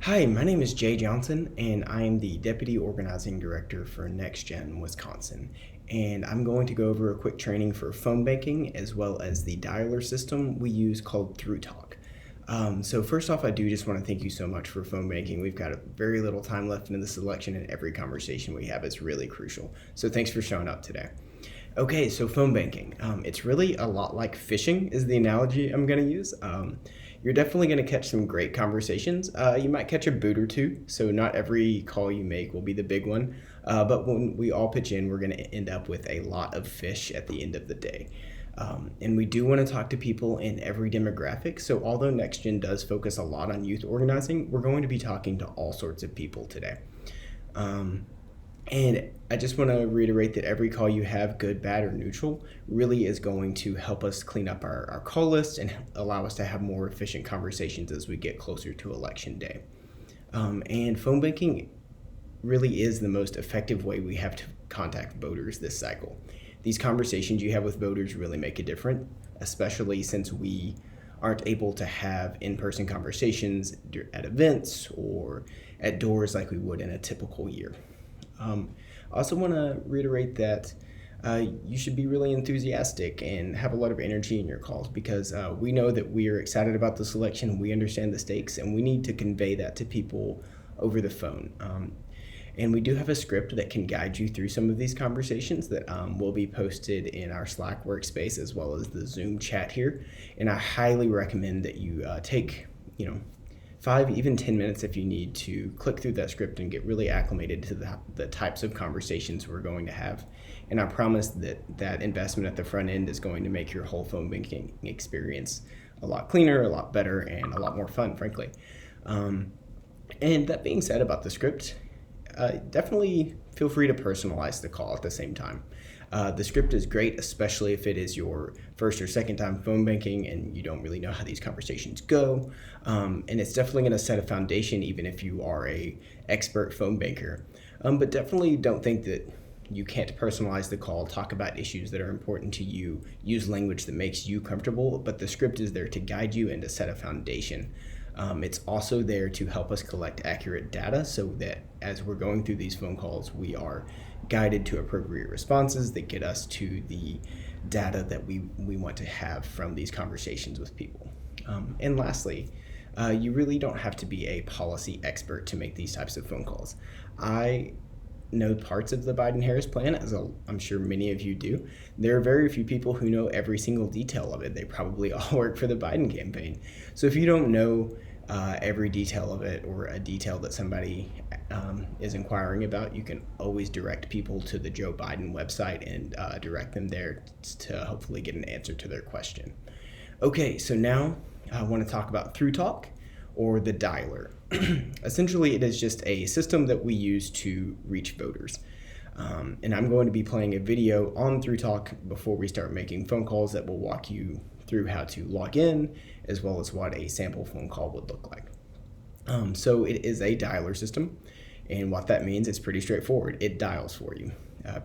Hi, my name is Jay Johnson, and I am the Deputy Organizing Director for NextGen Wisconsin. And I'm going to go over a quick training for phone banking as well as the dialer system we use called ThroughTalk. So first off, I do just want to thank you so much for phone banking. We've got very little time left in this election, and every conversation we have is really crucial. So thanks for showing up today. Okay, so phone banking. It's really a lot like fishing is the analogy I'm going to use. You're definitely going to catch some great conversations. You might catch a boot or two, so not every call you make will be the big one. But when we all pitch in, we're going to end up with a lot of fish at the end of the day. And we do want to talk to people in every demographic. So although NextGen does focus a lot on youth organizing, we're going to be talking to all sorts of people today. And I just want to reiterate that every call you have, good, bad, or neutral, really is going to help us clean up our call list and allow us to have more efficient conversations as we get closer to election day. And phone banking really is the most effective way we have to contact voters this cycle. These conversations you have with voters really make a difference, especially since we aren't able to have in-person conversations at events or at doors like we would in a typical year. I also want to reiterate that you should be really enthusiastic and have a lot of energy in your calls because we know that we are excited about this election, we understand the stakes, and we need to convey that to people over the phone. And we do have a script that can guide you through some of these conversations that will be posted in our Slack workspace as well as the Zoom chat here. And I highly recommend that you take, 5, even 10 minutes if you need to click through that script and get really acclimated to the types of conversations we're going to have. And I promise that investment at the front end is going to make your whole phone banking experience a lot cleaner, a lot better, and a lot more fun, frankly. And that being said about the script, definitely feel free to personalize the call at the same time. The script is great, especially if it is your first or second time phone banking and you don't really know how these conversations go. And it's definitely going to set a foundation even if you are a expert phone banker. But definitely don't think that you can't personalize the call, talk about issues that are important to you, use language that makes you comfortable, but the script is there to guide you and to set a foundation. It's also there to help us collect accurate data so that as we're going through these phone calls, we are guided to appropriate responses that get us to the data that we want to have from these conversations with people. And lastly, you really don't have to be a policy expert to make these types of phone calls. I know parts of the Biden-Harris plan, as I'm sure many of you do. There are very few people who know every single detail of it. They probably all work for the Biden campaign. So if you don't know every detail of it or a detail that somebody is inquiring about, you can always direct people to the Joe Biden website and direct them there to hopefully get an answer to their question. Okay, so now I want to talk about ThroughTalk or the dialer. Essentially, it is just a system that we use to reach voters. And I'm going to be playing a video on ThroughTalk before we start making phone calls that will walk you through how to log in, as well as what a sample phone call would look like. So it is a dialer system, and what that means is pretty straightforward. It dials for you.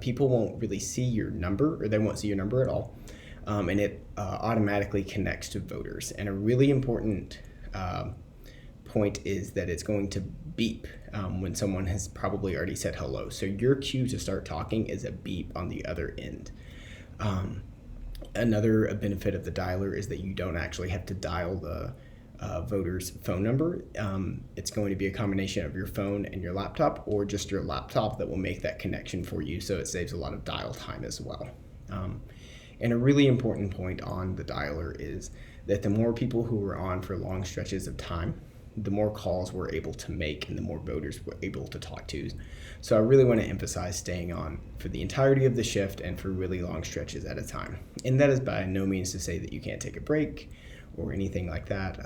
People won't really see your number, or they won't see your number at all, and it automatically connects to voters. And a really important point is that it's going to beep when someone has probably already said hello. So your cue to start talking is a beep on the other end. Another benefit of the dialer is that you don't actually have to dial the voter's phone number. It's going to be a combination of your phone and your laptop, or just your laptop that will make that connection for you, so it saves a lot of dial time as well. And a really important point on the dialer is that the more people who are on for long stretches of time, the more calls we're able to make and the more voters we're able to talk to. So I really want to emphasize staying on for the entirety of the shift and for really long stretches at a time. And that is by no means to say that you can't take a break or anything like that.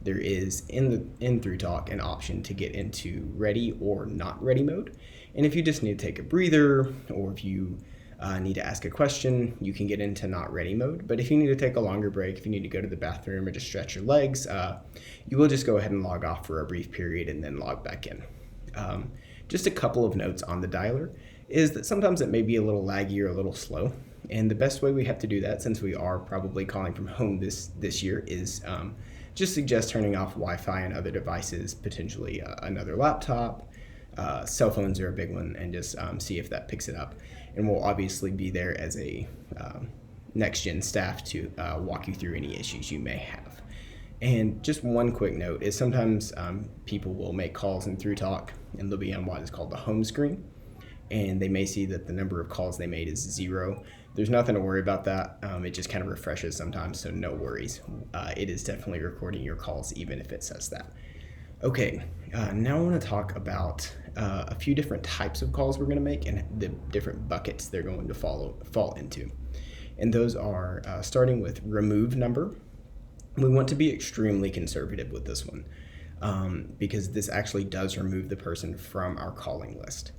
There is in ThroughTalk an option to get into ready or not ready mode. And if you just need to take a breather, or if you need to ask a question, you can get into not ready mode. But if you need to take a longer break, if you need to go to the bathroom or just stretch your legs, you will just go ahead and log off for a brief period and then log back in. Just a couple of notes on the dialer is that sometimes it may be a little laggy or a little slow. And the best way we have to do that, since we are probably calling from home this year, is just suggest turning off Wi-Fi and other devices, potentially another laptop. Cell phones are a big one, and just see if that picks it up. And we'll obviously be there as a next-gen staff to walk you through any issues you may have. And just one quick note is sometimes people will make calls in ThruTalk, and they'll be on what is called the home screen, and they may see that the number of calls they made is 0. There's nothing to worry about that. It just kind of refreshes sometimes, so no worries. It is definitely recording your calls, even if it says that. Okay, now I want to talk about a few different types of calls we're going to make and the different buckets they're going to fall into. And those are starting with remove number. We want to be extremely conservative with this one because this actually does remove the person from our calling list.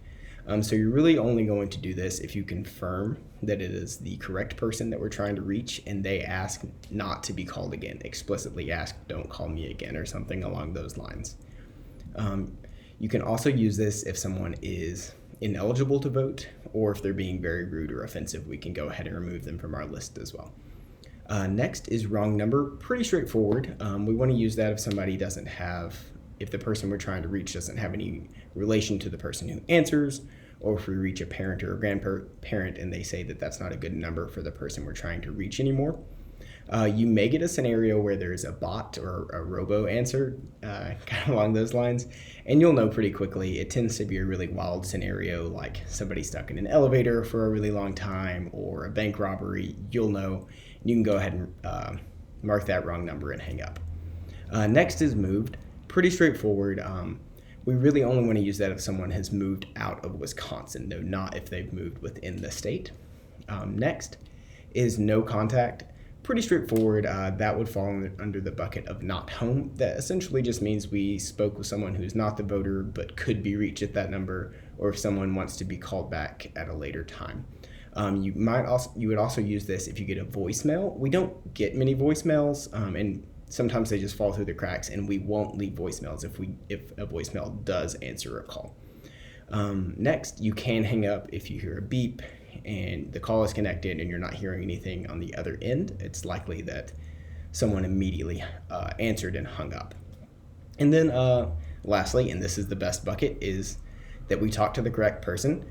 So you're really only going to do this if you confirm that it is the correct person that we're trying to reach and they ask not to be called again, explicitly ask, don't call me again, or something along those lines. You can also use this if someone is ineligible to vote, or if they're being very rude or offensive, we can go ahead and remove them from our list as well. Next is wrong number. Pretty straightforward. We want to use that if the person we're trying to reach doesn't have any relation to the person who answers, or if we reach a parent or a grandparent and they say that that's not a good number for the person we're trying to reach anymore. You may get a scenario where there's a bot or a robo answer, kind of along those lines, and you'll know pretty quickly. It tends to be a really wild scenario, like somebody stuck in an elevator for a really long time, or a bank robbery. You'll know. You can go ahead and mark that wrong number and hang up. Next is moved. Pretty straightforward. We really only want to use that if someone has moved out of Wisconsin, though not if they've moved within the state. Next is no contact. Pretty straightforward. That would fall under the bucket of not home. That essentially just means we spoke with someone who's not the voter but could be reached at that number, or if someone wants to be called back at a later time. You would also use this if you get a voicemail. We don't get many voicemails, and sometimes they just fall through the cracks, and we won't leave voicemails if a voicemail does answer a call. Next, you can hang up if you hear a beep and the call is connected and you're not hearing anything on the other end. It's likely that someone immediately answered and hung up. And then lastly, and this is the best bucket, is that we talk to the correct person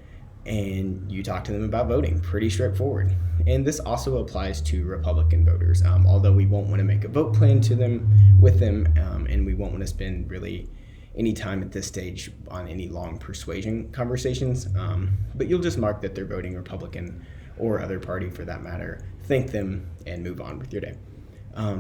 and you talk to them about voting. Pretty straightforward. And this also applies to Republican voters, although we won't want to make a vote plan with them, and we won't want to spend really any time at this stage on any long persuasion conversations, but you'll just mark that they're voting Republican or other party for that matter, thank them, and move on with your day.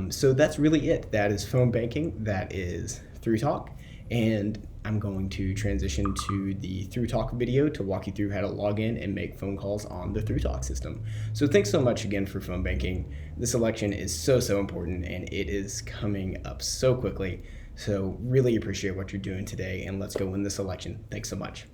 So that's really it. That is phone banking. That is ThruTalk. And I'm going to transition to the ThruTalk video to walk you through how to log in and make phone calls on the ThruTalk system. So thanks so much again for phone banking. This election is so important, and it is coming up so quickly. So really appreciate what you're doing today, and let's go win this election. Thanks so much.